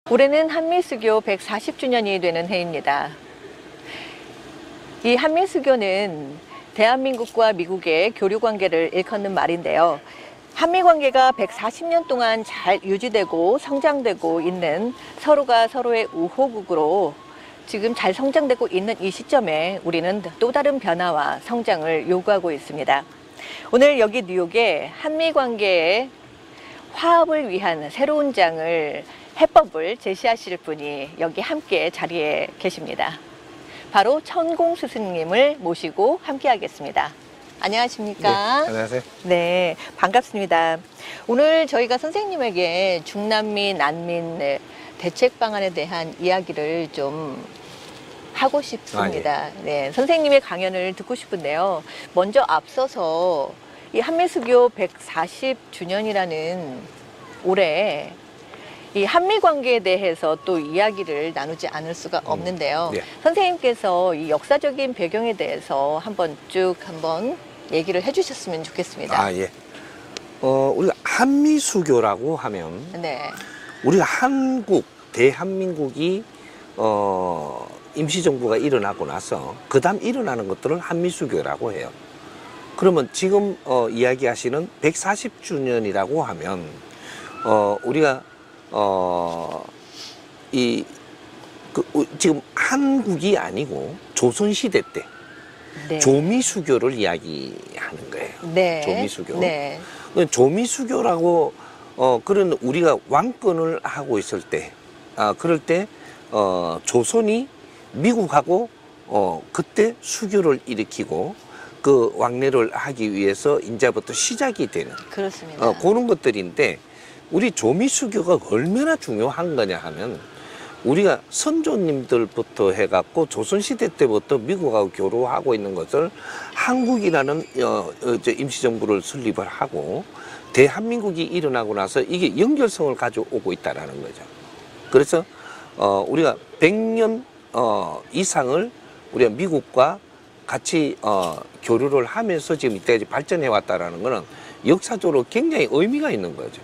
올해는 한미수교 140주년이 되는 해입니다. 이 한미수교는 대한민국과 미국의 교류 관계를 일컫는 말인데요. 한미 관계가 140년 동안 잘 유지되고 성장되고 있는 서로가 서로의 우호국으로 지금 잘 성장되고 있는 이 시점에 우리는 또 다른 변화와 성장을 요구하고 있습니다. 오늘 여기 뉴욕에 한미 관계의 화합을 위한 새로운 장을 해법을 제시하실 분이 여기 함께 자리에 계십니다. 바로 천공 스승님을 모시고 함께 하겠습니다. 안녕하십니까? 네, 안녕하세요. 네, 반갑습니다. 오늘 저희가 선생님에게 중남미 난민 대책 방안에 대한 이야기를 좀 하고 싶습니다. 네, 선생님의 강연을 듣고 싶은데요. 먼저 앞서서 이 한미수교 140주년이라는 올해 이 한미 관계에 대해서 또 이야기를 나누지 않을 수가 없는데요. 네. 선생님께서 이 역사적인 배경에 대해서 한번 얘기를 해주셨으면 좋겠습니다. 예. 우리가 한미수교라고 하면 네. 우리가 대한민국이 임시정부가 일어나고 나서 그 다음 일어나는 것들을 한미수교라고 해요. 그러면 지금 이야기하시는 140주년이라고 하면 우리가 지금 한국이 아니고 조선시대 때 네. 조미수교를 이야기하는 거예요. 네. 조미수교. 네. 조미수교라고 그런 우리가 왕권을 하고 있을 때, 그럴 때 조선이 미국하고 그때 수교를 일으키고 그 왕래를 하기 위해서 이제부터 시작이 되는 그렇습니다. 그런 것들인데, 우리 조미수교가 얼마나 중요한 거냐 하면, 우리가 선조님들부터 해갖고 조선시대 때부터 미국하고 교류하고 있는 것을 한국이라는 임시정부를 설립을 하고 대한민국이 일어나고 나서 이게 연결성을 가져오고 있다는 거죠. 그래서 우리가 100년 이상을 우리가 미국과 같이 교류를 하면서 지금 이때까지 발전해 왔다는 것은 역사적으로 굉장히 의미가 있는 거죠.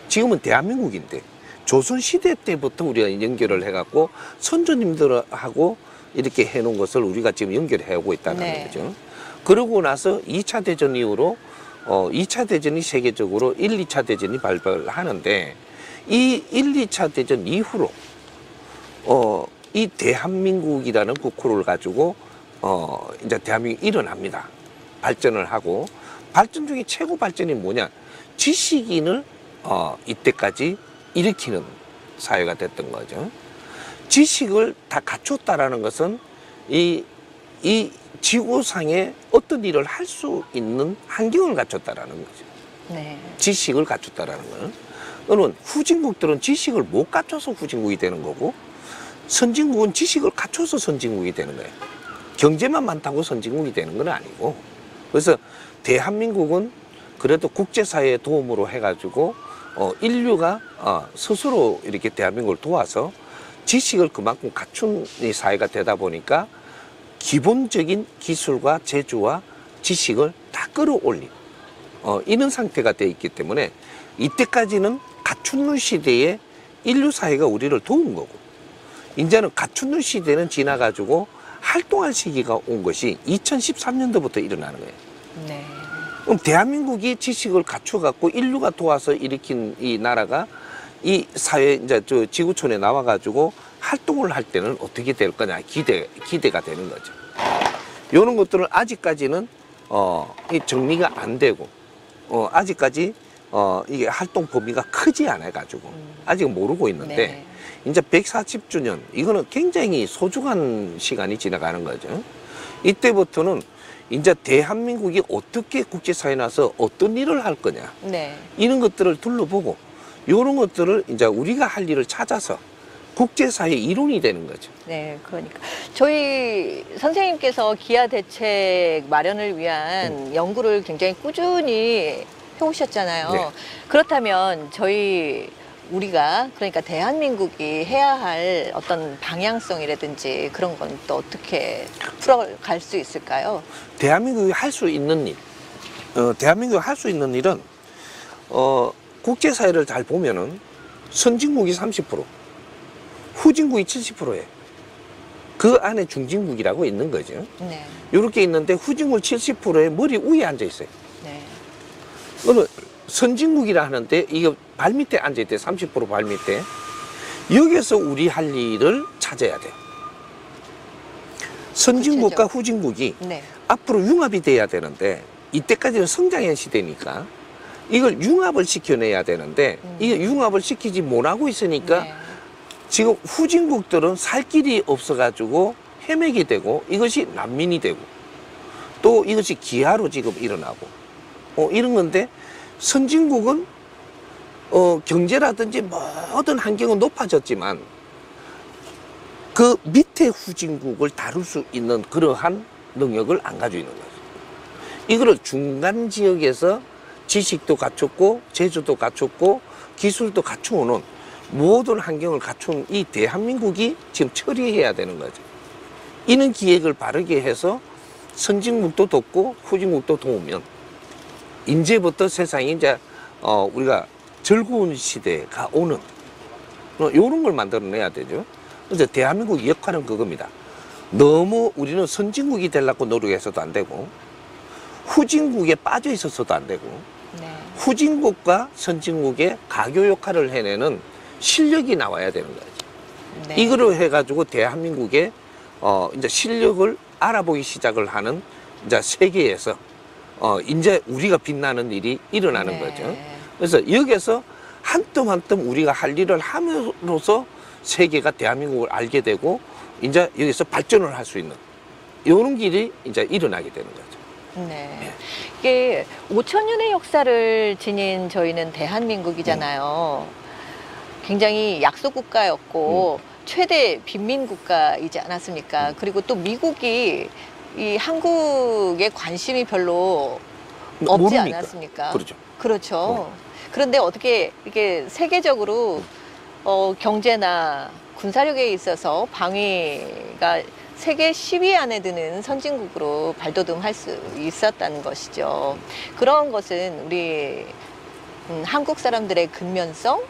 지금은 대한민국인데 조선시대 때부터 우리가 연결을 해갖고 선조님들하고 이렇게 해놓은 것을 우리가 지금 연결해 오고 있다는 네. 거죠. 그러고 나서 2차 대전 이후로 2차 대전이 세계적으로 1, 2차 대전이 발발을 하는데, 이 1, 2차 대전 이후로 이 대한민국이라는 국호를 가지고 이제 대한민국이 일어납니다. 발전을 하고, 발전 중에 최고 발전이 뭐냐? 지식인을 이때까지 일으키는 사회가 됐던 거죠. 지식을 다 갖췄다라는 것은 이 지구상에 어떤 일을 할 수 있는 환경을 갖췄다라는 거죠. 네. 지식을 갖췄다라는 거는. 그러면 후진국들은 지식을 못 갖춰서 후진국이 되는 거고, 선진국은 지식을 갖춰서 선진국이 되는 거예요. 경제만 많다고 선진국이 되는 건 아니고. 그래서 대한민국은 그래도 국제사회의 도움으로 해가지고 인류가 스스로 이렇게 대한민국을 도와서 지식을 그만큼 갖춘 이 사회가 되다 보니까 기본적인 기술과 재주와 지식을 다 끌어올린 이런 상태가 되어 있기 때문에, 이때까지는 갖추는 시대에 인류 사회가 우리를 도운 거고, 이제는 갖추는 시대는 지나가지고 활동할 시기가 온 것이 2013년도부터 일어나는 거예요. 네. 그럼 대한민국이 지식을 갖춰갖고 인류가 도와서 일으킨 이 나라가 이 사회, 이제 지구촌에 나와가지고 활동을 할 때는 어떻게 될 거냐, 기대가 되는 거죠. 이런 것들은 아직까지는 이 정리가 안 되고, 아직까지 이게 활동 범위가 크지 않아가지고 아직 모르고 있는데, 네. 이제 140주년, 이거는 굉장히 소중한 시간이 지나가는 거죠. 이때부터는 이제 대한민국이 어떻게 국제사회에 나서 어떤 일을 할 거냐, 네. 이런 것들을 둘러보고, 이런 것들을 이제 우리가 할 일을 찾아서 국제사회 이론이 되는 거죠. 네, 그러니까 저희 선생님께서 기아 대책 마련을 위한 연구를 굉장히 꾸준히 해오셨잖아요. 네. 그렇다면 우리가 그러니까 대한민국이 해야 할 어떤 방향성이라든지 그런 건 또 어떻게 풀어갈 수 있을까요? 대한민국이 할 수 있는 일, 대한민국이 할 수 있는 일은 국제사회를 잘 보면은 선진국이 30%, 후진국이 70%예요. 그 안에 중진국이라고 있는 거죠. 네. 이렇게 있는데 후진국 70%의 머리 위에 앉아 있어요. 네. 어느 선진국이라 하는데 이게 발 밑에 앉아 있대. 30%발 밑에. 여기서 우리 할 일을 찾아야 돼요. 선진국과 구체적. 후진국이 네. 앞으로 융합이 돼야 되는데 이때까지는 성장의 시대니까 이걸 융합을 시켜내야 되는데 이게 융합을 시키지 못하고 있으니까 네. 지금 후진국들은 살 길이 없어가지고 헤매게 되고 이것이 난민이 되고 또 이것이 기아로 지금 일어나고 이런 건데 선진국은 경제라든지 모든 환경은 높아졌지만 그 밑에 후진국을 다룰 수 있는 그러한 능력을 안 가지고 있는 거죠. 이거를 중간 지역에서 지식도 갖췄고 제주도 갖췄고 기술도 갖추어놓은 모든 환경을 갖춘 이 대한민국이 지금 처리해야 되는 거죠. 이런 기획을 바르게 해서 선진국도 돕고 후진국도 도우면 이제부터 세상이 이제 우리가 즐거운 시대가 오는 이런 걸 만들어내야 되죠. 그래서 대한민국의 역할은 그겁니다. 너무 우리는 선진국이 되려고 노력해서도 안 되고 후진국에 빠져 있어서도 안 되고 네. 후진국과 선진국의 가교 역할을 해내는 실력이 나와야 되는 거죠. 네. 이거를 해가지고 대한민국의 이제 실력을 알아보기 시작을 하는 이제 세계에서 이제 우리가 빛나는 일이 일어나는 네. 거죠. 그래서 여기서 한 뜸 한 뜸 우리가 할 일을 함으로써 세계가 대한민국을 알게 되고 이제 여기서 발전을 할 수 있는 이런 길이 이제 일어나게 되는 거죠. 네. 이게 5천년의 역사를 지닌 저희는 대한민국이잖아요. 굉장히 약소 국가였고 최대 빈민 국가이지 않았습니까? 그리고 또 미국이 이 한국에 관심이 별로 없지 모르니까. 않았습니까? 그렇죠. 그렇죠. 그런데 어떻게 이게 세계적으로 경제나 군사력에 있어서 방위가 세계 10위 안에 드는 선진국으로 발돋움할 수 있었다는 것이죠. 그런 것은 우리 한국 사람들의 근면성,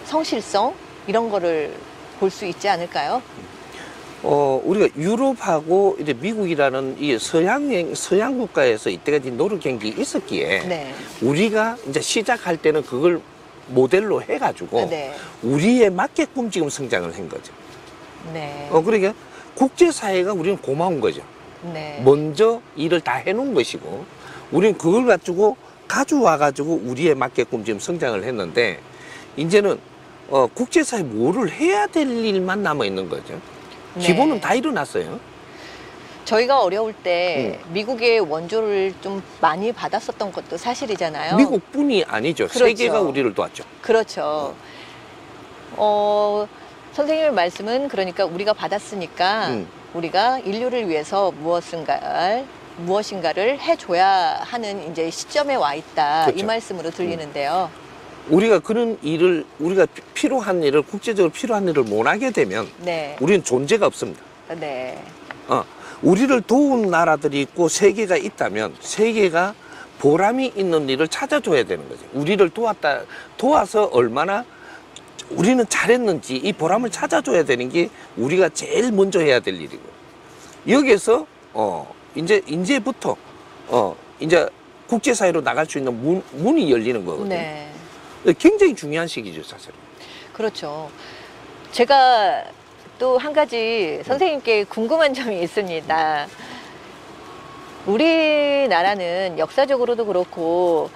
성실성 이런 거를 볼 수 있지 않을까요? 우리가 유럽하고 이제 미국이라는 이 서양 국가에서 이때까지 노력한 게 있었기에 네. 우리가 이제 시작할 때는 그걸 모델로 해가지고 네. 우리에 맞게끔 지금 성장을 한 거죠. 네. 그러니까 국제사회가 우리는 고마운 거죠. 네. 먼저 일을 다 해놓은 것이고 우리는 그걸 가지고 가져와가지고 우리에 맞게끔 지금 성장을 했는데 이제는 국제사회 뭐를 해야 될 일만 남아있는 거죠. 네. 기본은 다 일어났어요. 저희가 어려울 때 미국의 원조를 좀 많이 받았었던 것도 사실이잖아요. 미국뿐이 아니죠. 그렇죠. 세계가 우리를 도왔죠. 그렇죠. 선생님의 말씀은 그러니까 우리가 받았으니까 우리가 인류를 위해서 무엇인가를 해줘야 하는 이제 시점에 와 있다. 그렇죠. 이 말씀으로 들리는데요. 우리가 그런 일을 우리가 필요한 일을 국제적으로 필요한 일을 못 하게 되면 네. 우리는 존재가 없습니다. 네. 우리를 도운 나라들이 있고 세계가 있다면 세계가 보람이 있는 일을 찾아줘야 되는 거죠. 우리를 도와서 얼마나 우리는 잘했는지 이 보람을 찾아줘야 되는 게 우리가 제일 먼저 해야 될 일이고 여기에서 이제부터 이제 국제사회로 나갈 수 있는 문이 열리는 거거든요. 네. 굉장히 중요한 시기죠, 사실은. 그렇죠. 제가 또 한 가지 선생님께 궁금한 점이 있습니다. 우리나라는 역사적으로도 그렇고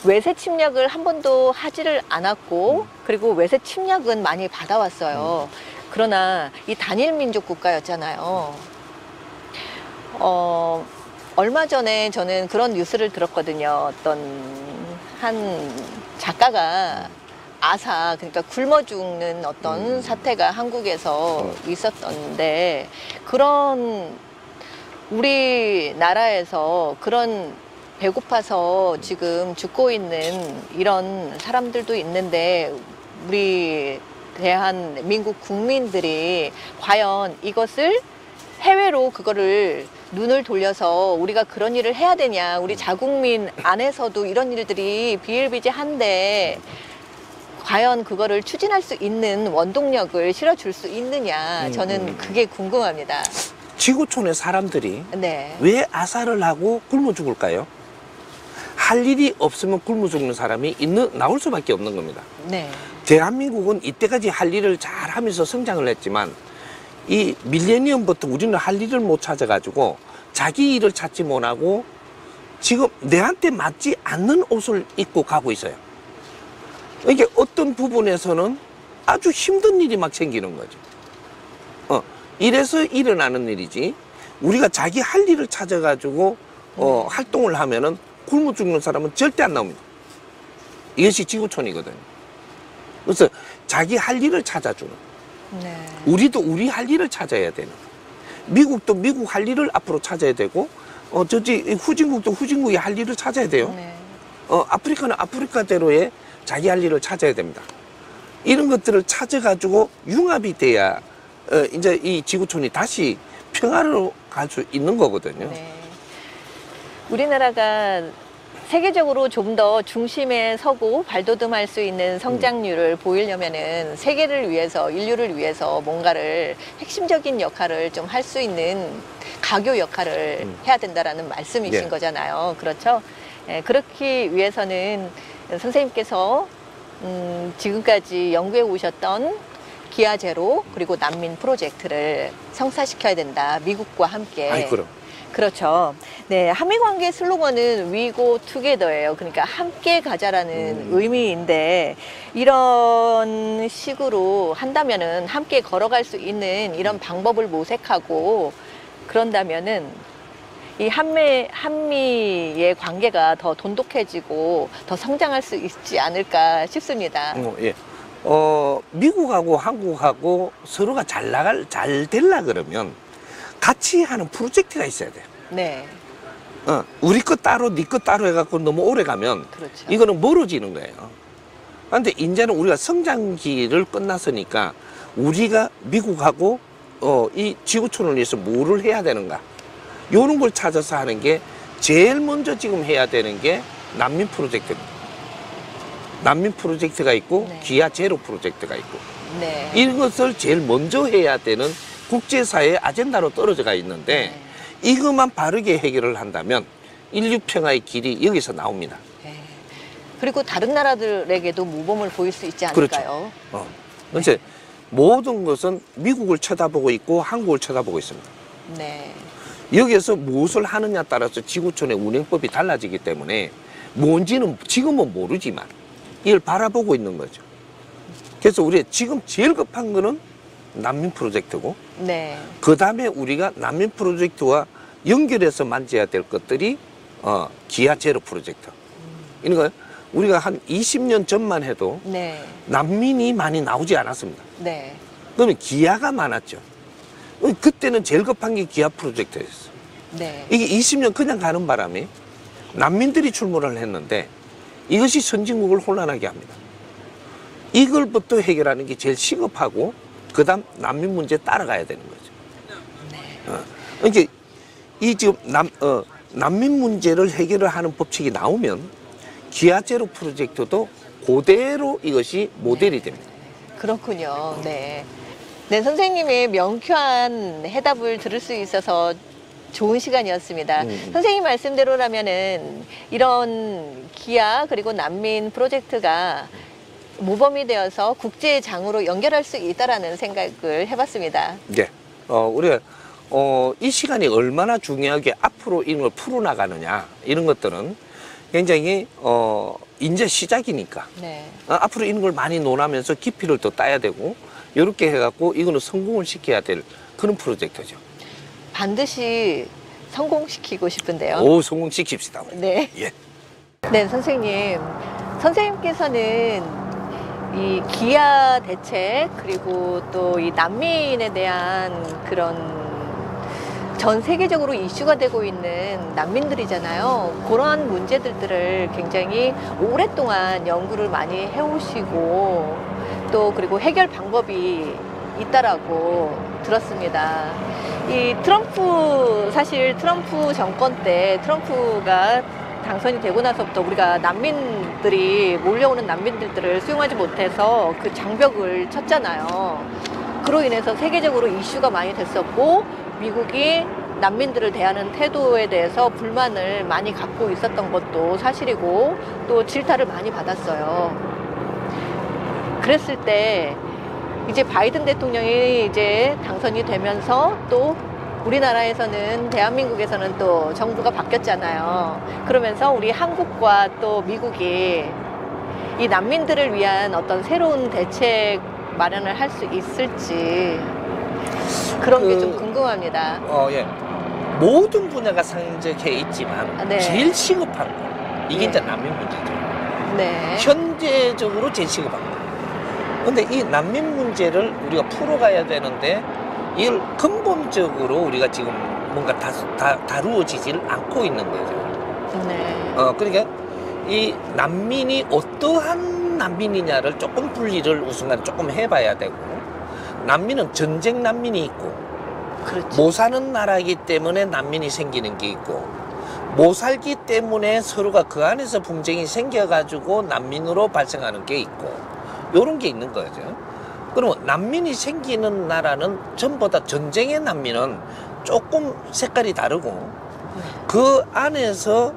외세 침략을 한 번도 하지를 않았고 그리고 외세 침략은 많이 받아왔어요. 그러나 이 단일 민족 국가였잖아요. 얼마 전에 저는 그런 뉴스를 들었거든요. 어떤 한 작가가 아사, 그러니까 굶어 죽는 어떤 사태가 한국에서 있었던데 그런 우리나라에서 그런 배고파서 지금 죽고 있는 이런 사람들도 있는데 우리 대한민국 국민들이 과연 이것을 해외로 그거를 눈을 돌려서 우리가 그런 일을 해야 되냐. 우리 자국민 안에서도 이런 일들이 비일비재한데 과연 그거를 추진할 수 있는 원동력을 실어줄 수 있느냐, 저는 그게 궁금합니다. 지구촌의 사람들이 네. 왜 아사를 하고 굶어 죽을까요? 할 일이 없으면 굶어 죽는 사람이 나올 수밖에 없는 겁니다. 네. 대한민국은 이때까지 할 일을 잘 하면서 성장을 했지만 이 밀레니엄부터 우리는 할 일을 못 찾아가지고 자기 일을 찾지 못하고 지금 내한테 맞지 않는 옷을 입고 가고 있어요. 이게 어떤 부분에서는 아주 힘든 일이 막 생기는 거죠. 이래서 일어나는 일이지 우리가 자기 할 일을 찾아가지고 활동을 하면은 굶어 죽는 사람은 절대 안 나옵니다. 이것이 지구촌이거든요. 그래서 자기 할 일을 찾아주는, 네. 우리도 우리 할 일을 찾아야 되는, 미국도 미국 할 일을 앞으로 찾아야 되고 후진국도 후진국이 할 일을 찾아야 돼요. 네. 아프리카는 아프리카대로의 자기 할 일을 찾아야 됩니다. 이런 것들을 찾아가지고 융합이 돼야 이제 이 지구촌이 다시 평화로 갈 수 있는 거거든요. 네. 우리나라가 세계적으로 좀 더 중심에 서고 발돋움할 수 있는 성장률을 보이려면은 세계를 위해서, 인류를 위해서 뭔가를 핵심적인 역할을 좀 할 수 있는 가교 역할을 해야 된다라는 말씀이신 네. 거잖아요. 그렇죠? 예, 그렇기 위해서는 선생님께서 지금까지 연구해 오셨던 기아 제로 그리고 난민 프로젝트를 성사시켜야 된다. 미국과 함께. 아이, 그럼. 그렇죠. 네, 한미 관계 슬로건은 We Go Together예요. 그러니까 함께 가자라는 의미인데 이런 식으로 한다면은 함께 걸어갈 수 있는 이런 방법을 모색하고 그런다면은 이 한미의 관계가 더 돈독해지고 더 성장할 수 있지 않을까 싶습니다. 예. 미국하고 한국하고 서로가 잘 되려 그러면 같이 하는 프로젝트가 있어야 돼요. 네, 우리 것 따로, 네 것 따로 해갖고 너무 오래 가면 그렇죠. 이거는 멀어지는 거예요. 그런데 이제는 우리가 성장기를 끝났으니까 우리가 미국하고 이 지구촌을 위해서 뭐를 해야 되는가, 이런 걸 찾아서 하는 게 제일 먼저 지금 해야 되는 게 난민 프로젝트입니다. 난민 프로젝트가 있고 네. 기아 제로 프로젝트가 있고 네. 이것을 제일 먼저 해야 되는 국제사회의 아젠다로 떨어져가 있는데 이것만 바르게 해결을 한다면 인류 평화의 길이 여기서 나옵니다. 네. 그리고 다른 나라들에게도 모범을 보일 수 있지 그렇죠. 않을까요? 그래서 모든 것은 미국을 쳐다보고 있고 한국을 쳐다보고 있습니다. 네. 여기에서 무엇을 하느냐 따라서 지구촌의 운행법이 달라지기 때문에 뭔지는 지금은 모르지만 이걸 바라보고 있는 거죠. 그래서 우리 지금 제일 급한 거는 난민 프로젝트고 네. 그 다음에 우리가 난민 프로젝트와 연결해서 만져야 될 것들이 기아 제로 프로젝트. 이런 거 우리가 한 20년 전만 해도 네. 난민이 많이 나오지 않았습니다. 네. 그러면 기아가 많았죠. 그때는 제일 급한 게 기아 프로젝트였어요. 네. 이게 20년 그냥 가는 바람에 난민들이 출몰을 했는데 이것이 선진국을 혼란하게 합니다. 이걸부터 해결하는 게 제일 시급하고 그 다음 난민 문제에 따라가야 되는 거죠. 그러니까 이 지금 난민 문제를 해결을 하는 법칙이 나오면 기아 제로 프로젝트도 그대로 이것이 모델이 됩니다. 그렇군요. 네. 네, 선생님의 명쾌한 해답을 들을 수 있어서 좋은 시간이었습니다. 선생님 말씀대로라면은 이런 기아 그리고 난민 프로젝트가 모범이 되어서 국제장으로 연결할 수 있다라는 생각을 해봤습니다. 네. 우리가 이 시간이 얼마나 중요하게 앞으로 이런 걸 풀어나가느냐 이런 것들은 굉장히 이제 시작이니까 네. 앞으로 이런 걸 많이 논하면서 깊이를 더 따야 되고 이렇게 해갖고 이거는 성공을 시켜야 될 그런 프로젝트죠. 반드시 성공시키고 싶은데요. 오, 성공시킵시다. 네. 예. 네, 선생님. 선생님께서는 이 기아 대책 그리고 또 이 난민에 대한 그런 전 세계적으로 이슈가 되고 있는 난민들이잖아요. 그러한 문제들을 굉장히 오랫동안 연구를 많이 해오시고 또 그리고 해결 방법이 있다라고 들었습니다. 이 사실 트럼프 정권 때 트럼프가 당선이 되고 나서부터 우리가 난민들이 몰려오는 난민들을 수용하지 못해서 그 장벽을 쳤잖아요. 그로 인해서 세계적으로 이슈가 많이 됐었고 미국이 난민들을 대하는 태도에 대해서 불만을 많이 갖고 있었던 것도 사실이고 또 질타를 많이 받았어요. 그랬을 때 이제 바이든 대통령이 이제 당선이 되면서 또 우리나라에서는 대한민국에서는 또 정부가 바뀌었잖아요. 그러면서 우리 한국과 또 미국이 이 난민들을 위한 어떤 새로운 대책 마련을 할 수 있을지 그런 게 좀 궁금합니다. 예. 모든 분야가 상적해 있지만 네. 제일 시급한 거 이게 네. 이제 난민 문제죠. 네. 현재적으로 제일 시급한 거. 근데 이 난민 문제를 우리가 풀어가야 되는데 이걸 근본적으로 우리가 지금 뭔가 다루어지질 않고 있는 거죠. 네. 그러니까 이 난민이 어떠한 난민이냐를 조금 분리를 우선간 조금 해봐야 되고, 난민은 전쟁 난민이 있고, 그렇죠. 못 사는 나라이기 때문에 난민이 생기는 게 있고, 못 살기 때문에 서로가 그 안에서 분쟁이 생겨가지고 난민으로 발생하는 게 있고, 요런 게 있는 거죠. 그러면 난민이 생기는 나라는 전부 다 전쟁의 난민은 조금 색깔이 다르고, 그 안에서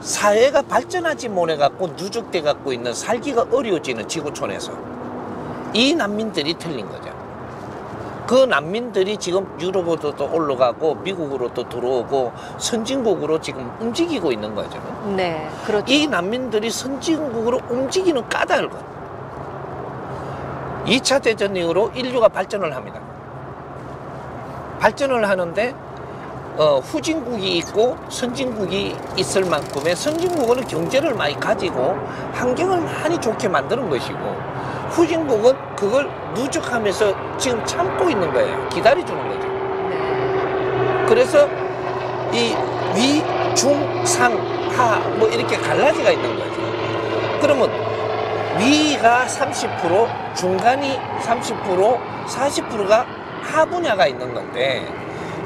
사회가 발전하지 못해갖고 누적돼 갖고 있는 살기가 어려워지는 지구촌에서 이 난민들이 틀린 거죠. 그 난민들이 지금 유럽으로 또 올라가고 미국으로 또 들어오고 선진국으로 지금 움직이고 있는 거죠. 네, 그렇죠. 이 난민들이 선진국으로 움직이는 까닭은 2차 대전 이후로 인류가 발전을 합니다. 발전을 하는데 후진국이 있고 선진국이 있을 만큼의, 선진국은 경제를 많이 가지고 환경을 많이 좋게 만드는 것이고, 후진국은 그걸 누적하면서 지금 참고 있는 거예요. 기다려주는 거죠. 네. 그래서 이 위, 중, 상, 하 뭐 이렇게 갈라지가 있는 거죠. 그러면 위가 30%, 중간이 30%, 40%가 하 분야가 있는 건데,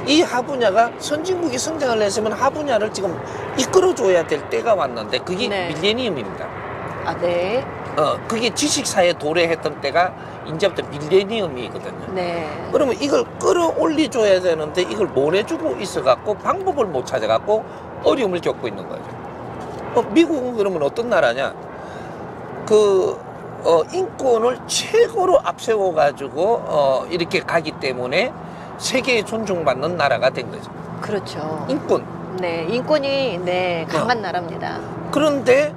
이 하 분야가 선진국이 성장을 했으면 하 분야를 지금 이끌어줘야 될 때가 왔는데, 그게 네. 밀레니엄입니다. 아, 네. 그게 지식사회 도래했던 때가 이제부터 밀레니엄이거든요. 네. 그러면 이걸 끌어올려줘야 되는데 이걸 못 해주고 있어갖고 방법을 못 찾아갖고 어려움을 겪고 있는 거죠. 미국은 그러면 어떤 나라냐? 인권을 최고로 앞세워가지고 이렇게 가기 때문에 세계에 존중받는 나라가 된 거죠. 그렇죠. 인권. 네, 인권이 네, 강한 나라입니다. 그런데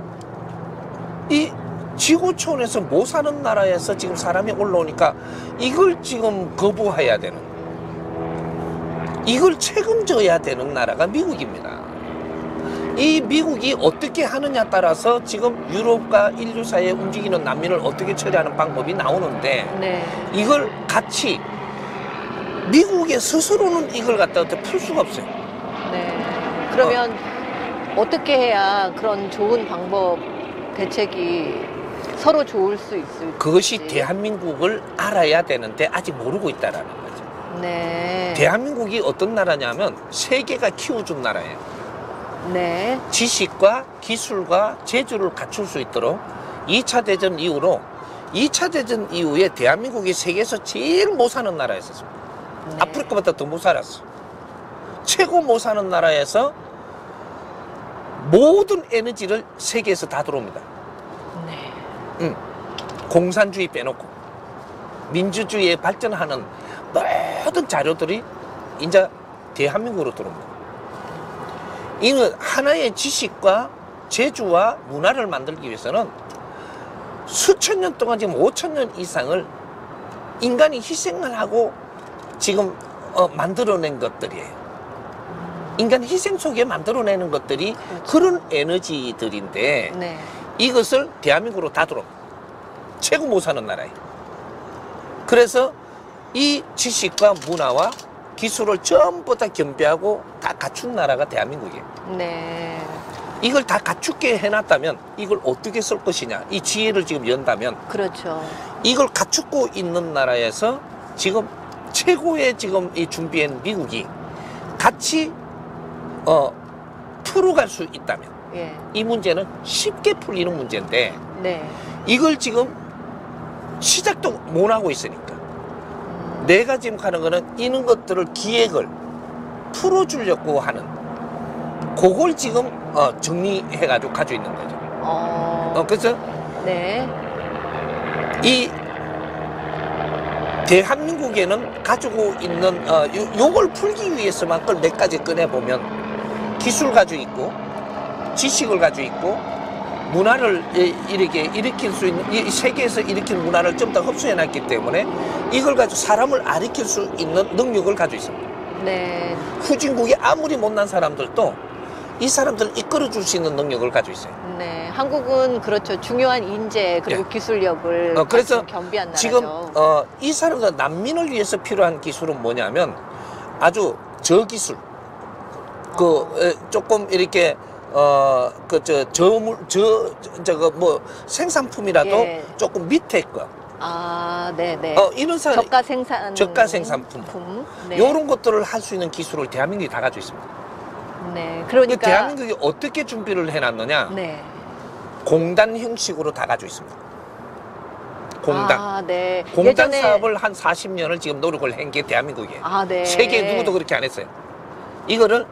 이 지구촌에서 못 사는 나라에서 지금 사람이 올라오니까 이걸 지금 거부해야 되는, 이걸 책임져야 되는 나라가 미국입니다. 이 미국이 어떻게 하느냐 따라서 지금 유럽과 인류 사이에 움직이는 난민을 어떻게 처리하는 방법이 나오는데, 네. 이걸 같이 미국의 스스로는 이걸 갖다 풀 수가 없어요. 네. 그러면 어떻게 해야 그런 좋은 방법, 대책이 서로 좋을 수 있을지. 그것이 대한민국을 알아야 되는데 아직 모르고 있다라는 거죠. 네. 대한민국이 어떤 나라냐면 세계가 키워준 나라예요. 네. 지식과 기술과 재주를 갖출 수 있도록 2차 대전 이후로, 2차 대전 이후에 대한민국이 세계에서 제일 못 사는 나라였었습니다. 네. 아프리카보다 더 못 살았어. 최고 못 사는 나라에서 모든 에너지를 세계에서 다 들어옵니다. 네. 공산주의 빼놓고 민주주의에 발전하는 모든 자료들이 이제 대한민국으로 들어옵니다. 이는 하나의 지식과 재주와 문화를 만들기 위해서는 수천 년 동안, 지금 5천 년 이상을 인간이 희생을 하고 지금 만들어낸 것들이에요. 인간 희생 속에 만들어내는 것들이 그렇죠. 그런 에너지들인데, 네. 이것을 대한민국으로 다 들어옵니다. 최고 못 사는 나라예요. 그래서 이 지식과 문화와 기술을 전부 다 겸비하고 다 갖춘 나라가 대한민국이에요. 네. 이걸 다 갖추게 해놨다면 이걸 어떻게 쓸 것이냐, 이 지혜를 지금 연다면, 그렇죠. 이걸 갖추고 있는 나라에서 지금 최고의 지금 이 준비한 미국이 같이 풀어갈 수 있다면, 예. 이 문제는 쉽게 풀리는 문제인데 네. 이걸 지금 시작도 못 하고 있으니까 내가 지금 하는 거는 이런 것들을 기획을 풀어주려고 하는 그걸 지금 정리해가지고 가지고 있는 거죠. 그래서 네. 이 대한민국에는 가지고 있는 요걸 풀기 위해서만 그걸 몇 가지 꺼내보면 기술 가지고 있고 지식을 가지고 있고 문화를 이렇게 일으킬 수 있는 이 세계에서 일으킨 문화를 좀 더 흡수해놨기 때문에 이걸 가지고 사람을 가리킬 수 있는 능력을 가지고 있습니다. 네. 후진국이 아무리 못난 사람들도 이 사람들을 이끌어줄 수 있는 능력을 가지고 있어요. 네. 한국은 그렇죠. 중요한 인재 그리고 예. 기술력을 그래서 겸비한 나라죠. 지금 이 사람들 난민을 위해서 필요한 기술은 뭐냐면 아주 저기술 조금 이렇게 저거 뭐 생산품이라도 예. 조금 밑에 거 네네. 이런 사람 저가 생산품 네. 이런 것들을 할 수 있는 기술을 대한민국이 다 가지고 있습니다. 네. 그러니까 대한민국이 어떻게 준비를 해놨느냐? 네. 공단 형식으로 다 가지고 있습니다. 공단. 네. 공단 사업을 한 40년을 지금 노력을 한 게 대한민국이에요. 네. 세계 누구도 그렇게 안 했어요. 이거를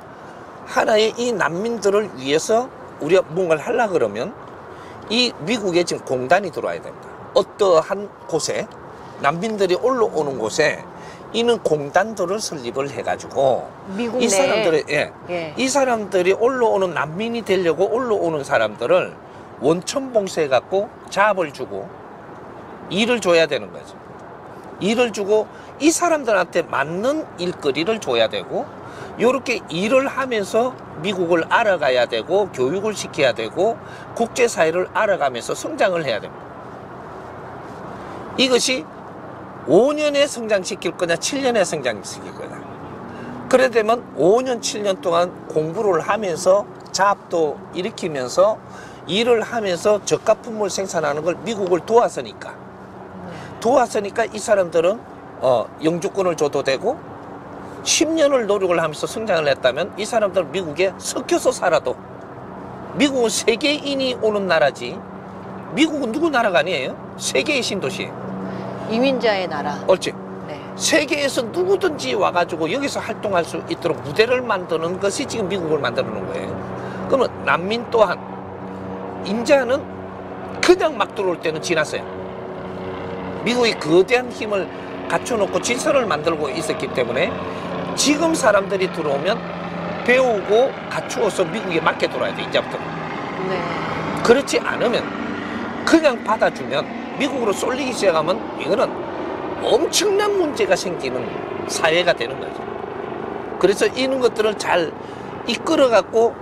하나의 이 난민들을 위해서 우리가 뭔가를 하려고 그러면 이 미국에 지금 공단이 들어와야 됩니다. 어떠한 곳에 난민들이 올라오는 곳에 이는 공단들을 설립을 해가지고 미국 이 내 사람들이 예. 이 사람들이 올라오는 난민이 되려고 올라오는 사람들을 원천 봉쇄해 갖고 잡을 주고 일을 줘야 되는 거죠. 일을 주고 이 사람들한테 맞는 일거리를 줘야 되고 이렇게 일을 하면서 미국을 알아가야 되고 교육을 시켜야 되고 국제사회를 알아가면서 성장을 해야 됩니다. 이것이 5년에 성장시킬 거냐 7년에 성장시킬 거냐. 그래 되면 5년 7년 동안 공부를 하면서 자업도 일으키면서 일을 하면서 저가 품목을 생산하는 걸 미국을 도왔으니까 이 사람들은 영주권을 줘도 되고 10년을 노력을 하면서 성장을 했다면 이 사람들은 미국에 섞여서 살아도 미국은 세계인이 오는 나라지 미국은 누구 나라가 아니에요. 세계의 신도시예요. 이민자의 나라. 옳지. 네. 세계에서 누구든지 와가지고 여기서 활동할 수 있도록 무대를 만드는 것이 지금 미국을 만들어 놓은 거예요. 그러면 난민 또한 인자는 그냥 막 들어올 때는 지났어요. 미국이 거대한 힘을 갖춰놓고 질서를 만들고 있었기 때문에 지금 사람들이 들어오면 배우고 갖추어서 미국에 맞게 들어와야 돼. 이제부터. 네. 그렇지 않으면 그냥 받아주면 미국으로 쏠리기 시작하면 이거는 엄청난 문제가 생기는 사회가 되는 거죠. 그래서 이런 것들을 잘 이끌어 갖고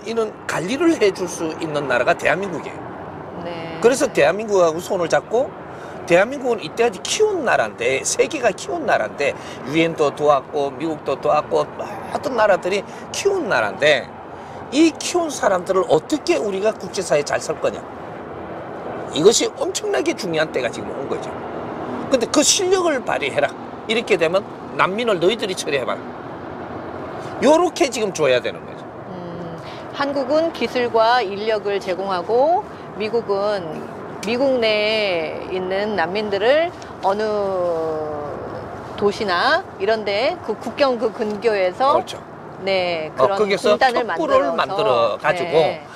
이런 관리를 해줄 수 있는 나라가 대한민국이에요. 네. 그래서 대한민국하고 손을 잡고 대한민국은 이때까지 키운 나라인데 세계가 키운 나라인데 유엔도 도왔고 미국도 도왔고 어떤 나라들이 키운 나라인데 이 키운 사람들을 어떻게 우리가 국제사회에 잘 설 거냐. 이것이 엄청나게 중요한 때가 지금 온 거죠. 근데 그 실력을 발휘해라. 이렇게 되면 난민을 너희들이 처리해봐라. 요렇게 지금 줘야 되는 거죠. 한국은 기술과 인력을 제공하고 미국은 미국 내에 있는 난민들을 어느 도시나 이런데 그 국경 그 근교에서 그렇죠. 네 그런 거기서 공단을 특구를 만들어 가지고 네.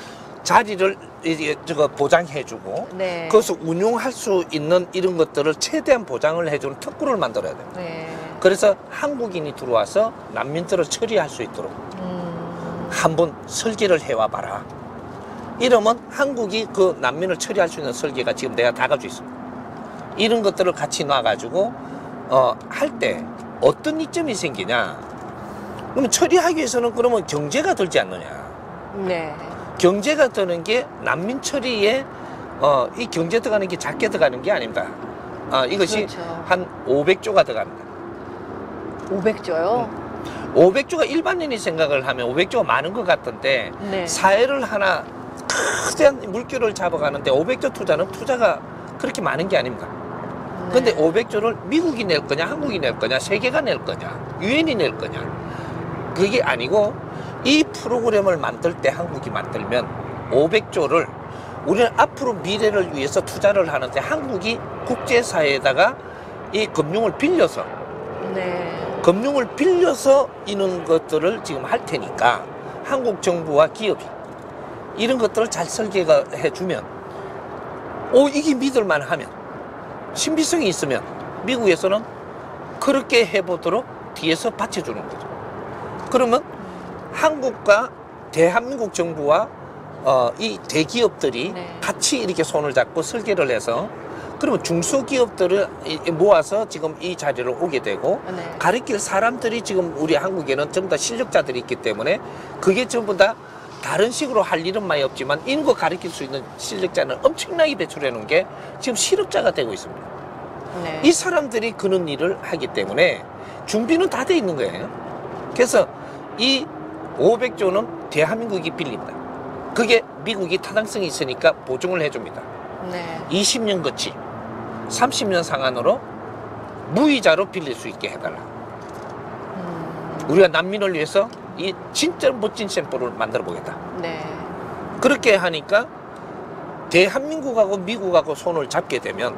자리를 이제 저거 보장해주고 네. 거기서 운용할 수 있는 이런 것들을 최대한 보장을 해주는 특구를 만들어야 돼요. 네. 그래서 한국인이 들어와서 난민들을 처리할 수 있도록 한번 설계를 해와 봐라. 이러면 한국이 그 난민을 처리할 수 있는 설계가 지금 내가 다 가지고 있습니다. 이런 것들을 같이 놔가지고 할 때 어떤 이점이 생기냐. 그러면 처리하기 위해서는 그러면 경제가 들지 않느냐. 네. 경제가 드는 게 난민 처리에 이 경제 들어가는 게 작게 들어가는 게 아닙니다. 이것이 그렇죠. 한 500조가 들어갑니다. 500조요? 500조가 일반인이 생각을 하면 500조가 많은 것 같던데 네. 사회를 하나 크대한 물결을 잡아가는데 500조 투자가 그렇게 많은 게 아닙니다. 근데 500조를 미국이 낼 거냐 한국이 낼 거냐 세계가 낼 거냐 유엔이 낼 거냐 그게 아니고 이 프로그램을 만들 때 한국이 만들면 500조를 우리는 앞으로 미래를 위해서 투자를 하는데 한국이 국제사회에다가 이 금융을 빌려서 이런 것들을 지금 할 테니까 한국 정부와 기업이 이런 것들을 잘 설계해 주면 이게 믿을만 하면 신비성이 있으면 미국에서는 그렇게 해보도록 뒤에서 받쳐주는 거죠. 그러면 한국과 대한민국 정부와 이 대기업들이 같이 이렇게 손을 잡고 설계를 해서 그러면 중소기업들을 모아서 지금 이 자리로 오게 되고 가르칠 사람들이 지금 우리 한국에는 전부 다 실력자들이 있기 때문에 그게 전부 다 다른 식으로 할 일은 많이 없지만 이런 거 가르칠 수 있는 실력자는 엄청나게 배출해 놓은 게 지금 실업자가 되고 있습니다. 이 사람들이 그런 일을 하기 때문에 준비는 다 돼 있는 거예요. 그래서 이 500조는 대한민국이 빌린다. 그게 미국이 타당성이 있으니까 보증을 해줍니다. 20년 거치 30년 상한으로 무이자로 빌릴 수 있게 해달라. 우리가 난민을 위해서 이 진짜 멋진 샘플을 만들어 보겠다. 그렇게 하니까 대한민국하고 미국하고 손을 잡게 되면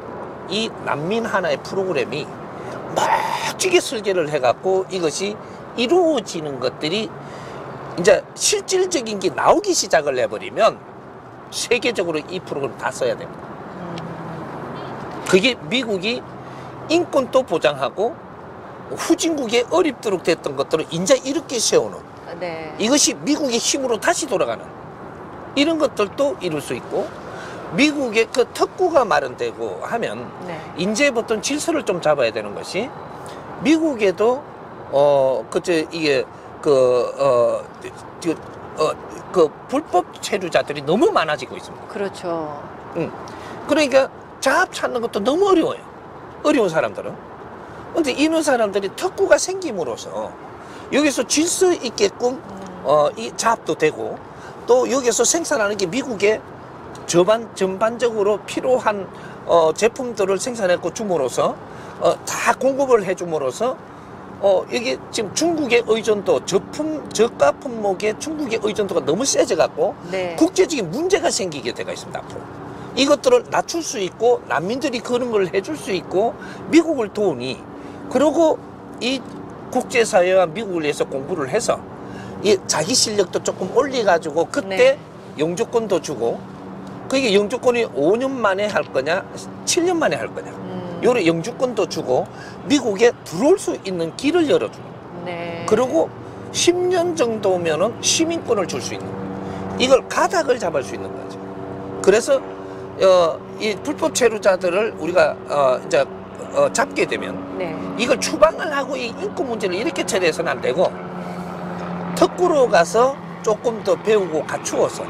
이 난민 하나의 프로그램이 멋지게 설계를 해갖고 이것이 이루어지는 것들이 이제 실질적인 게 나오기 시작을 해버리면 세계적으로 이 프로그램 다 써야 됩니다. 그게 미국이 인권도 보장하고 후진국에 어렵도록 됐던 것들을 이제 이렇게 세우는 이것이 미국의 힘으로 다시 돌아가는 이런 것들도 이룰 수 있고 미국의 그 특구가 마련되고 하면 이제부터 질서를 좀 잡아야 되는 것이 미국에도 이게 그 불법 체류자들이 너무 많아지고 있습니다. 그렇죠. 그러니까 자업 찾는 것도 너무 어려워요. 어려운 사람들은. 근데 이런 사람들이 특구가 생김으로써 여기서 질서 있게끔 이 자업도 되고 또 여기서 생산하는 게 미국에 전반적으로 필요한 제품들을 생산했고 줌으로써 다 공급을 해줌으로써 이게 지금 중국의 의존도 저가 품목의 중국의 의존도가 너무 세져갖고 국제적인 문제가 생기게 되어 있습니다. 앞으로 이것들을 낮출 수 있고 난민들이 그런 걸 해줄 수 있고 미국을 도우니 그리고 이 국제사회와 미국을 위해서 공부를 해서 이 자기 실력도 조금 올려가지고 그때 영주권도 주고 그게 영주권이 5년 만에 할 거냐 7년 만에 할 거냐 요래 영주권도 주고 미국에 들어올 수 있는 길을 열어주는 그리고 10년 정도면은 시민권을 줄 수 있는 이걸 가닥을 잡을 수 있는 거죠. 그래서 이 불법 체류자들을 우리가 이제 잡게 되면 이걸 추방을 하고 이 인권 문제를 이렇게 처리해서는 안 되고 특구로 가서 조금 더 배우고 갖추어서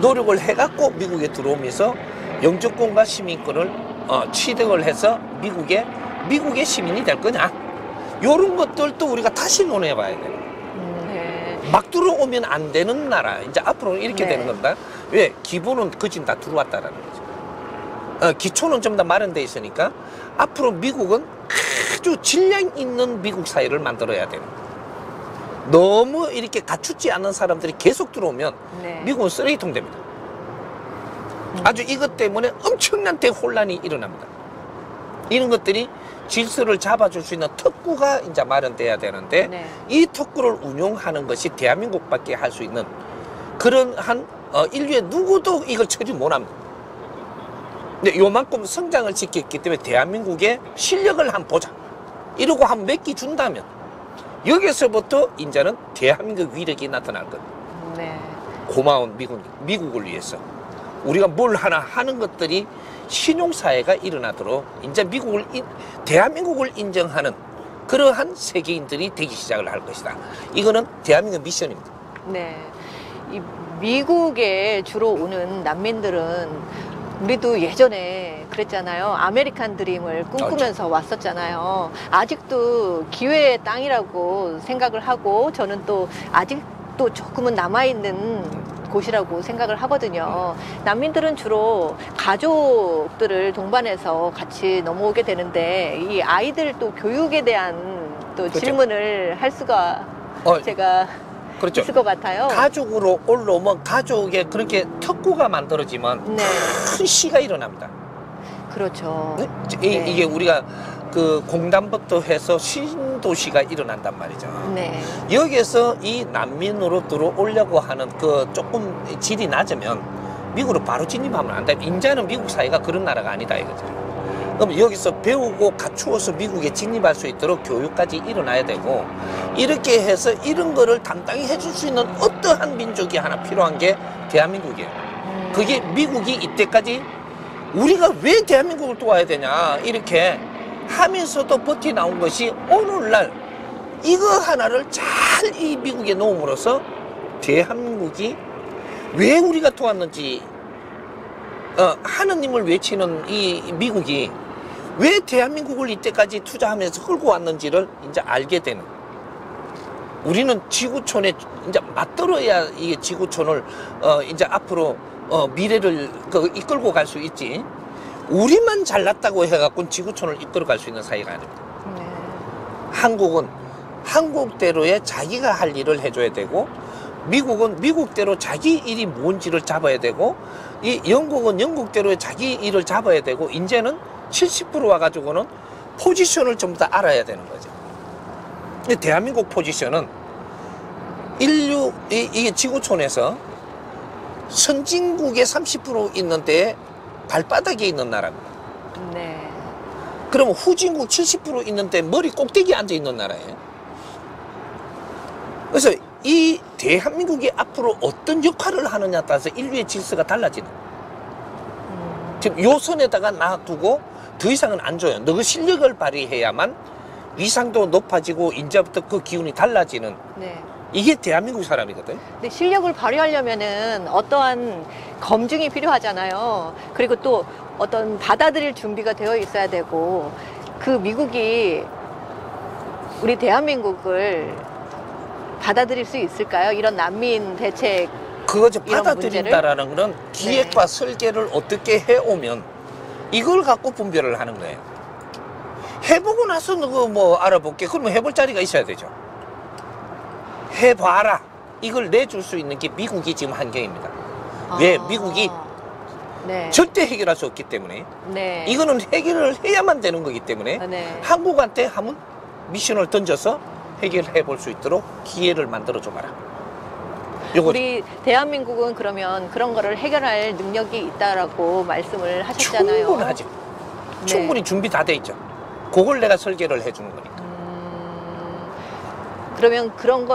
노력을 해갖고 미국에 들어오면서 영주권과 시민권을 취득을 해서 미국의 시민이 될 거냐 요런 것들도 우리가 다시 논해 봐야 돼요. 막 들어오면 안 되는 나라 이제 앞으로는 이렇게 되는 겁니다. 왜? 기본은 그진 다 들어왔다라는 거죠. 기초는 좀 더 마련돼 있으니까 앞으로 미국은 아주 질량 있는 미국 사회를 만들어야 돼요. 너무 이렇게 갖추지 않은 사람들이 계속 들어오면 미국은 쓰레기통 됩니다. 아주 이것 때문에 엄청난 대혼란이 일어납니다. 이런 것들이 질서를 잡아줄 수 있는 특구가 이제 마련돼야 되는데 이 특구를 운용하는 것이 대한민국밖에 할 수 있는 그런 한 인류의 누구도 이걸 처리 못합니다. 근데 요만큼 성장을 시켰기 때문에 대한민국의 실력을 한번 보자 이러고 한 몇 개 준다면 여기서부터 이제는 대한민국 위력이 나타날 겁니다. 고마운 미국을 위해서 우리가 뭘 하나 하는 것들이 신용사회가 일어나도록 이제 대한민국을 인정하는 그러한 세계인들이 되기 시작을 할 것이다. 이거는 대한민국 미션입니다. 이 미국에 주로 오는 난민들은 우리도 예전에 그랬잖아요. 아메리칸 드림을 꿈꾸면서 왔었잖아요. 아직도 기회의 땅이라고 생각을 하고 저는 또 아직도 조금은 남아있는 곳이라고 생각을 하거든요. 난민들은 주로 가족들을 동반해서 같이 넘어오게 되는데 이 아이들 또 교육에 대한 또 질문을 할 수가 제가 그렇죠. 있을 것 같아요. 가족으로 올라오면 가족에 그렇게 특구가 만들어지면 네, 큰 시가 일어납니다. 그렇죠. 네? 네. 이게 우리가 그 공단부터 해서 신도시가 일어난단 말이죠. 네, 여기에서 이 난민으로 들어오려고 하는 그 조금 질이 낮으면 미국으로 바로 진입하면 안 돼. 인자는 미국 사회가 그런 나라가 아니다 이거죠. 그럼 여기서 배우고 갖추어서 미국에 진입할 수 있도록 교육까지 일어나야 되고, 이렇게 해서 이런 거를 담당히 해줄 수 있는 어떠한 민족이 하나 필요한 게 대한민국이에요. 그게 미국이 이때까지 우리가 왜 대한민국을 도와야 되냐 이렇게 하면서도 버티 나온 것이 오늘날 이거 하나를 잘 이 미국에 놓음으로써 대한민국이 왜 우리가 도왔는지, 하느님을 외치는 이 미국이 왜 대한민국을 이때까지 투자하면서 끌고 왔는지를 이제 알게 되는, 우리는 지구촌에 이제 맞들어야 이 지구촌을 이제 앞으로 미래를 이끌고 갈 수 있지, 우리만 잘났다고 해갖고 지구촌을 이끌어 갈 수 있는 사회가 아닙니다. 네. 한국은 한국대로의 자기가 할 일을 해줘야 되고, 미국은 미국대로 자기 일이 뭔지를 잡아야 되고, 이 영국은 영국대로의 자기 일을 잡아야 되고, 이제는 70% 와가지고는 포지션을 전부 다 알아야 되는 거죠. 근데 대한민국 포지션은 인류, 이게 지구촌에서 선진국의 30% 있는데 발바닥에 있는 나라입니다. 네. 그러면 후진국 70% 있는데 머리 꼭대기에 앉아 있는 나라예요. 그래서 이 대한민국이 앞으로 어떤 역할을 하느냐에 따라서 인류의 질서가 달라지는. 지금 요 선에다가 놔두고 더 이상은 안 줘요. 너 그 실력을 발휘해야만 위상도 높아지고 이제부터 그 기운이 달라지는. 네. 이게 대한민국 사람이거든. 근데 실력을 발휘하려면은 어떠한 검증이 필요하잖아요. 그리고 또 어떤 받아들일 준비가 되어 있어야 되고, 그 미국이 우리 대한민국을 받아들일 수 있을까요? 이런 난민 대책. 그거죠. 이런 받아들인다라는 거는 기획과 설계를 어떻게 해오면 이걸 갖고 분별을 하는 거예요. 해보고 나서 누구 뭐 알아볼게. 그러면 해볼 자리가 있어야 되죠. 해봐라. 이걸 내줄 수 있는 게 미국이 지금 한계입니다. 왜? 미국이 네. 절대 해결할 수 없기 때문에. 네. 이거는 해결을 해야만 되는 거기 때문에 네. 한국한테 한번 미션을 던져서 해결해 볼 수 있도록 기회를 만들어 줘봐라. 요거 우리 대한민국은 그러면 그런 거를 해결할 능력이 있다라고 말씀을 하셨잖아요. 충분하죠. 네. 충분히 준비 다 돼 있죠. 그걸 내가 설계를 해주는 거니까. 그러면 그런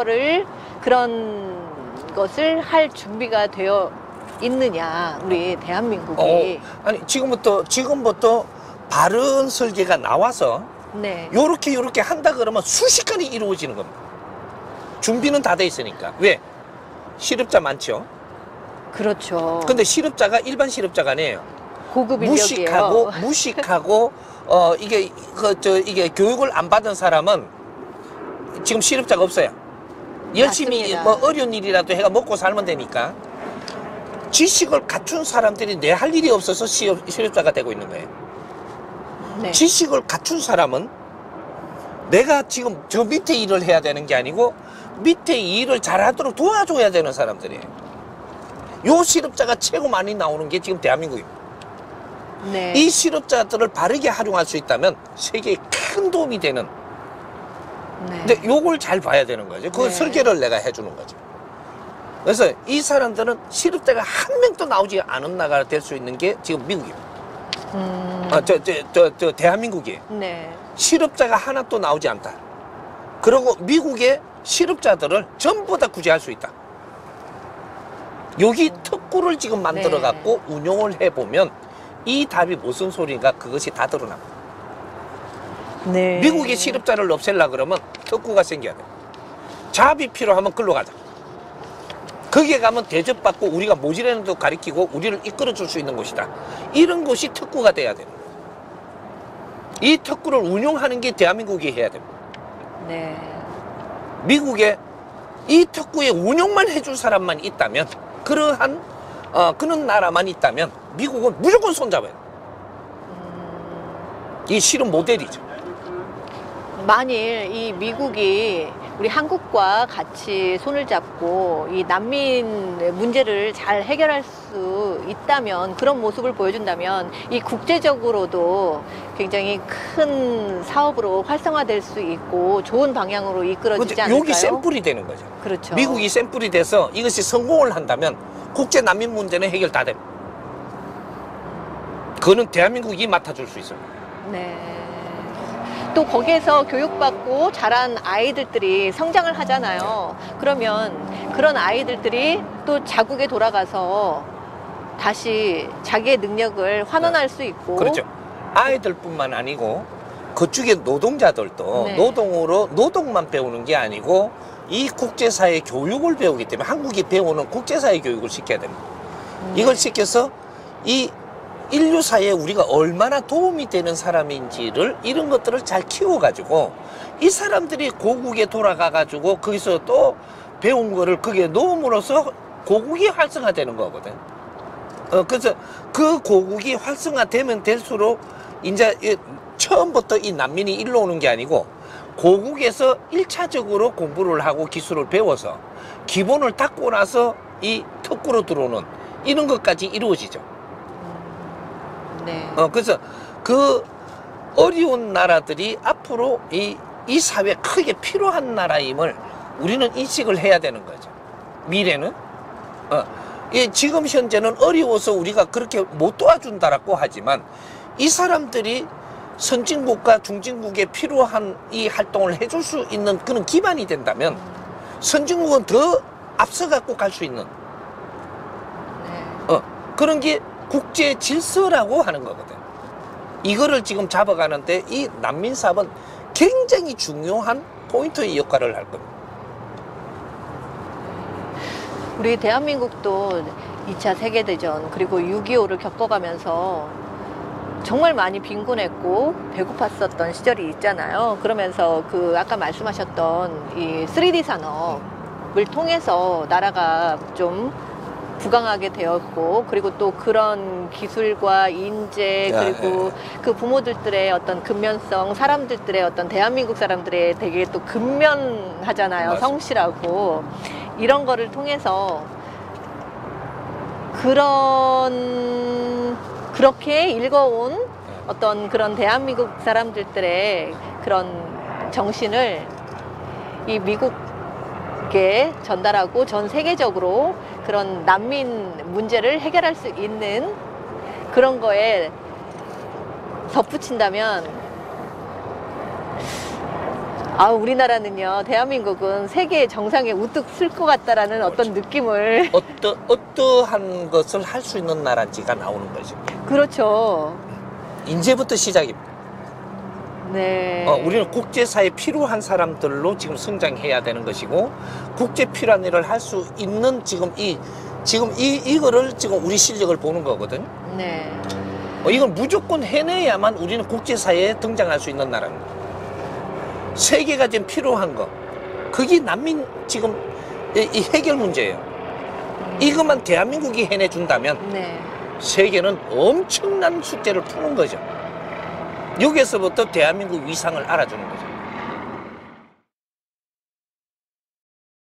것을 할 준비가 되어 있느냐, 우리 대한민국이. 아니 지금부터 바른 설계가 나와서 네. 요렇게 한다 그러면 순식간에 이루어지는 겁니다. 준비는 다 돼 있으니까. 왜? 실업자 많죠. 그렇죠. 근데 실업자가 일반 실업자가 아니에요. 고급 인력이에요. 무식하고 이게 교육을 안 받은 사람은 지금 실업자가 없어요. 열심히 맞습니다. 뭐 어려운 일이라도 해가 먹고 살면 되니까. 지식을 갖춘 사람들이 내 할 일이 없어서 실업자가 되고 있는 거예요. 네. 지식을 갖춘 사람은 내가 지금 저 밑에 일을 해야 되는 게 아니고 밑에 일을 잘하도록 도와줘야 되는 사람들이에요. 요 실업자가 최고 많이 나오는 게 지금 대한민국입니다. 네. 이 실업자들을 바르게 활용할 수 있다면 세계에 큰 도움이 되는. 네. 근데 요걸 잘 봐야 되는 거죠. 그 네. 설계를 내가 해주는 거죠. 그래서 이 사람들은 실업자가 한 명도 나오지 않은 나라가 될 수 있는 게 지금 미국입니다. 대한민국이에요. 네. 실업자가 하나도 나오지 않다. 그리고 미국의 실업자들을 전부 다 구제할 수 있다. 여기 특구를 지금 만들어 갖고 운용을 해보면 이 답이 무슨 소리인가 그것이 다 드러납니다. 네. 미국의 실업자를 없애려고 그러면 특구가 생겨야 돼. 잡이 필요하면 글로 가자. 거기에 가면 대접받고 우리가 모질라는 도 가리키고 우리를 이끌어 줄 수 있는 곳이다. 이런 것이 특구가 돼야 됩니다. 이 특구를 운용하는 게 대한민국이 해야 됩니다. 네. 미국에 이 특구의 운용만 해줄 사람만 있다면, 그러한 그런 나라만 있다면 미국은 무조건 손잡아요. 이 실은 모델이죠. 만일 이 미국이 우리 한국과 같이 손을 잡고 이 난민 문제를 잘 해결할 수 있다면, 그런 모습을 보여준다면 이 국제적으로도 굉장히 큰 사업으로 활성화될 수 있고 좋은 방향으로 이끌어지지 않을까요? 여기 샘플이 되는 거죠. 그렇죠. 미국이 샘플이 돼서 이것이 성공을 한다면 국제 난민 문제는 해결 다 됩니다. 그거는 대한민국이 맡아줄 수 있어요. 네. 또 거기에서 교육받고 자란 아이들이 성장을 하잖아요. 그러면 그런 아이들이 또 자국에 돌아가서 다시 자기의 능력을 환원할 수 있고. 그렇죠. 아이들뿐만 아니고 그쪽에 노동자들도 네. 노동만 배우는 게 아니고 이 국제사회 교육을 배우기 때문에 한국이 배우는 국제사회 교육을 시켜야 됩니다. 이걸 시켜서 이 인류사회에 우리가 얼마나 도움이 되는 사람인지를, 이런 것들을 잘 키워가지고 이 사람들이 고국에 돌아가가지고 거기서 또 배운 거를 거기에 놓음으로써 고국이 활성화되는 거거든. 그래서 그 고국이 활성화되면 될수록 이제 처음부터 이 난민이 일로 오는 게 아니고 고국에서 1차적으로 공부를 하고 기술을 배워서 기본을 닦고 나서 이 특구로 들어오는 이런 것까지 이루어지죠. 네. 그래서 그 어려운 나라들이 앞으로 이 사회에 크게 필요한 나라임을 우리는 인식을 해야 되는 거죠. 미래는. 지금 현재는 어려워서 우리가 그렇게 못 도와준다라고 하지만 이 사람들이 선진국과 중진국에 필요한 이 활동을 해줄 수 있는 그런 기반이 된다면 선진국은 더 앞서갖고 갈 수 있는 그런 게 국제 질서라고 하는 거거든. 이거를 지금 잡아가는데 이 난민 사업은 굉장히 중요한 포인트의 역할을 할 겁니다. 우리 대한민국도 2차 세계대전 그리고 6.25를 겪어가면서 정말 많이 빈곤했고 배고팠었던 시절이 있잖아요. 그러면서 그 아까 말씀하셨던 이 3D 산업을 통해서 나라가 좀 부강하게 되었고, 그리고 또 그런 기술과 인재, 그리고 그 부모들의 어떤 근면성, 사람들의 어떤 대한민국 사람들의 되게 또 근면하잖아요. 맞습니다. 성실하고. 이런 거를 통해서 그렇게 읽어온 어떤 그런 대한민국 사람들의 그런 정신을 이 미국에 전달하고 전 세계적으로 그런 난민 문제를 해결할 수 있는 그런 거에 덧붙인다면, 우리나라는요, 대한민국은 세계 정상에 우뚝 쓸 것 같다라는 어떤 느낌을. 어떠한 것을 할 수 있는 나라인지가 나오는 거죠. 그렇죠. 이제부터 시작입니다. 네. 우리는 국제사회에 필요한 사람들로 지금 성장해야 되는 것이고, 국제 필요한 일을 할 수 있는 이거를 지금 우리 실력을 보는 거거든. 네. 이걸 무조건 해내야만 우리는 국제사회에 등장할 수 있는 나라입니다. 세계가 지금 필요한 거, 그게 난민 지금 이 해결 문제예요. 이것만 대한민국이 해내준다면 네. 세계는 엄청난 숙제를 푸는 거죠. 여기에서부터 대한민국 위상을 알아주는 거죠.